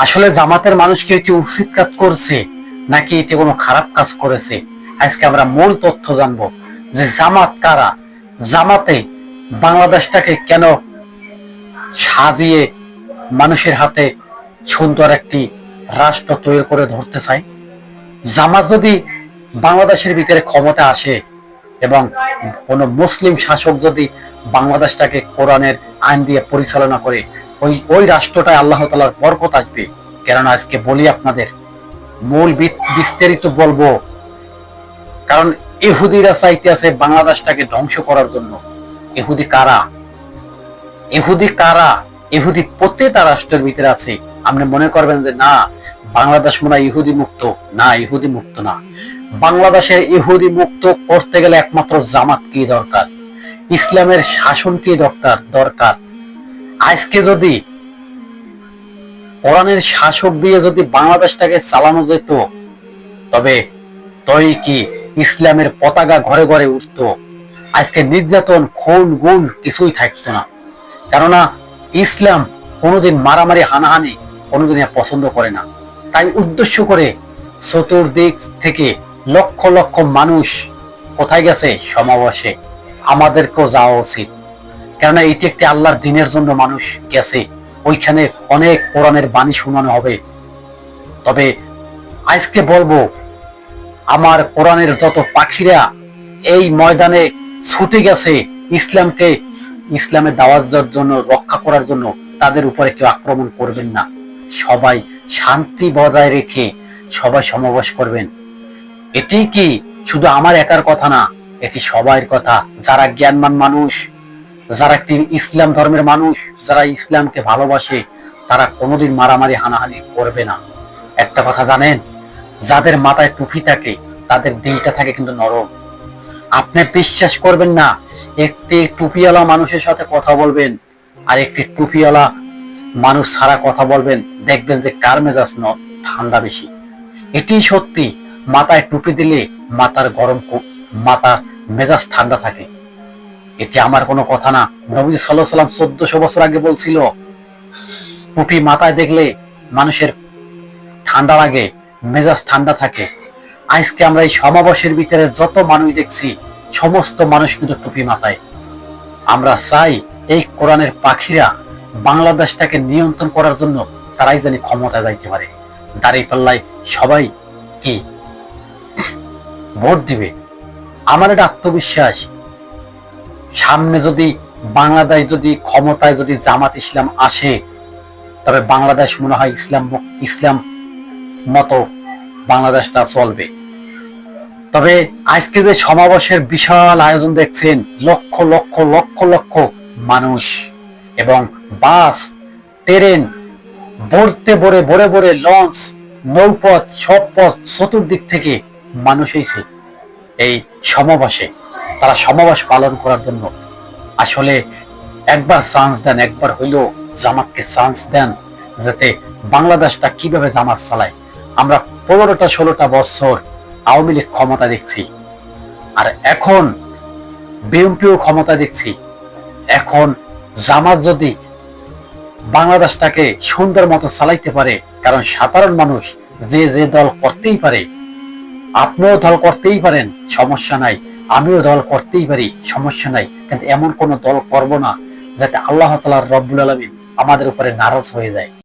আসলে জামাতের মানুষকে এটি উচিত কাজ করছে নাকি এটি কোনো খারাপ কাজ করেছে, আজকে আমরা মূল তথ্য জানবো যে জামাত কারা, জামাতে বাংলাদেশটাকে কেন সাজিয়ে মানুষের হাতে সুন্দর একটি রাষ্ট্র তৈরি করে ধরতে চায়। জামাত যদি বাংলাদেশের ভিতরে ক্ষমতা আসে এবং কোন মুসলিম শাসক যদি বাংলাদেশটাকে কোরআনের আইন দিয়ে পরিচালনা করে, ওই রাষ্ট্রটায় আল্লাহ তাআলার বরকত আসবে। কেননা আজকে বলি আপনাদের মূল বিস্তারিত বলবো, কারণ ইহুদিরা চাইতে আছে বাংলাদেশটাকে ধ্বংস করার জন্য। ইহুদি কারা, ইহুদি কারা? ইহুদি প্রত্যেকটা রাষ্ট্রের ভিতরে আছে। আপনি মনে করবেন যে না বাংলাদেশ মনে হয় ইহুদি মুক্ত, না ইহুদি মুক্ত না। বাংলাদেশের ইহুদি মুক্ত করতে গেলে একমাত্র জামাত কি দরকার, ইসলামের শাসন কি দরকার। আজকে যদি কোরআনের শাসক দিয়ে যদি বাংলাদেশটাকে চালানো যেত, তবে কি ইসলামের পতাকা ঘরে ঘরে উঠত, আজকে নির্যাতন খুন গুণ কিছুই থাকতো না। কেননা ইসলাম কোনোদিন মারামারি হানাহানি কোনোদিন পছন্দ করে না। তাই উদ্দেশ্য করে চতুর্দিক থেকে লক্ষ লক্ষ মানুষ কোথায় গেছে সমাবেশে, আমাদেরকেও যাওয়া উচিত। কেননা এটি একটি আল্লাহর দিনের জন্য মানুষ গেছে, ওইখানে অনেক কোরআনের বাণী শোনানো হবে। তবে আজকে বলবো আমার কোরআনের যত পাখিরা এই ময়দানে ছুটে গেছে ইসলামের দাওয়াত জন্য, রক্ষা করার জন্য, তাদের উপরে কেউ আক্রমণ করবেন না। সবাই শান্তি বজায় রেখে সবাই সমাবেশ করবেন। এটি কি শুধু আমার একার কথা না, এটি সবার কথা। যারা জ্ঞানমান মানুষ, যারা একটি ইসলাম ধর্মের মানুষ, যারা ইসলামকে ভালোবাসে, তারা কোনোদিন মারামারি হানাহানি করবে না। একটা কথা জানেন, যাদের মাথায় টুপি থাকে তাদের দিলটা থাকে কিন্তু নরম। আপনি বিশ্বাস করবেন না, একটি টুপিওয়ালা মানুষের সাথে কথা বলবেন আর একটি টুপিওয়ালা মানুষ ছাড়া কথা বলবেন, দেখবেন যে কার মেজাজ ঠান্ডা বেশি। এটি সত্যি। মাথায় টুপি দিলে মাথার মেজাজ ঠান্ডা থাকে। এটি আমার কোনো কথা না। নবী সাল্লাল্লাহু আলাইহি ওয়াসাল্লাম 1400 বছর আগে বলছিল টুপি মাথায় দেখলে মানুষের ঠান্ডা লাগে, মেজাজ ঠান্ডা থাকে। আজকে আমরা এই সমাবেশের ভিতরে যত মানুষ দেখছি, সমস্ত মানুষ কিন্তু টুপি মাথায়। আমরা চাই এই কোরআনের পাখিরা বাংলাদেশটাকে নিয়ন্ত্রণ করার জন্য তারাই জানি ক্ষমতা যাইতে পারে। দাঁড়িপাল্লায় সবাই কি ভোট দিবে। আমার এটা আত্মবিশ্বাস, সামনে যদি বাংলাদেশ যদি ক্ষমতায় যদি জামাত ইসলাম আসে, তবে বাংলাদেশ মনে হয় ইসলাম মতো বাংলাদেশটা চলবে। তবে আজকে যে সমাবেশের বিশাল আয়োজন দেখছেন, লক্ষ লক্ষ লক্ষ লক্ষ মানুষ এবং বাস, ট্রেন ভরে ভরে লঞ্চ, নৌপথ, সব পথ, চতুর্দিক থেকে মানুষ এসে এই সমাবেশে, তারা সমাবেশ পালন করার জন্য। আসলে একবার চান্স দেন, একবার হইলেও জামাতকে চান্স দেন, যাতে বাংলাদেশটা কিভাবে জামাত চালায়। আমরা 15-16 বছর আওয়ামী লীগ ক্ষমতা দেখছি, আর এখন বিএনপিও ক্ষমতা দেখছি। এখন জামাত যদি বাংলাদেশটাকে সুন্দর মতো চালাইতে পারে, কারণ সাধারণ মানুষ যে দল করতেই পারে, আপনিও দল করতেই পারেন, সমস্যা নাই, আমিও দল করতেই পারি, সমস্যা নাই, কিন্তু এমন কোন দল করব না যাতে আল্লাহ তাআলা রব্বুল আলামিন আমাদের উপরে নারাজ হয়ে যায়।